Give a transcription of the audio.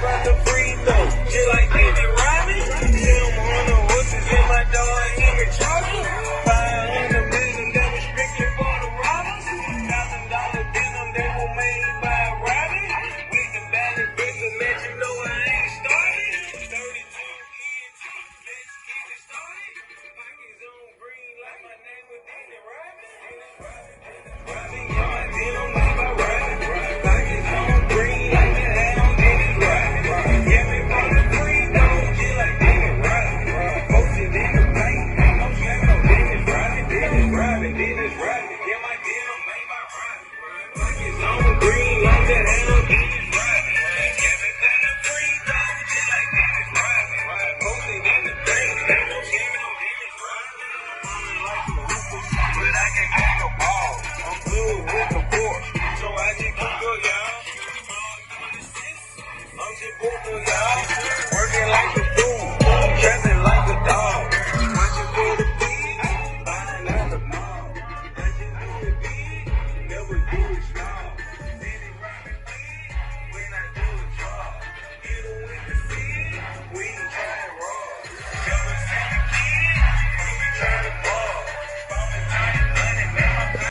From the free throw, just like David Robin. Them on the horses in my dog, Henry Charger. 500 million that was strictly for the robbers. $1,000 denim that were made by Robin. With the ballot bitch to let you know I ain't started. 32 kids, let's get it started. Pockets on green like my name was Danny Robin. Robin, yeah, my denim made by Robin. Pockets on green like the hat on Danny Robin. Yeah, me from the free throw, just like Danny Robin. Posted in the paint, no slack, no Dennis Robin. Dennis Robin, Dennis Robin. Yeah, my denim made by Robin. Pockets on green like the hat on Dennis Robin. Yeah, me from the free throw, just like Dennis Robin. Posted in the paint, no slack, no Dennis Robin. But I can kick a ball. I'm good with the force, so I just keep up, y'all. I'm just booked, y'all.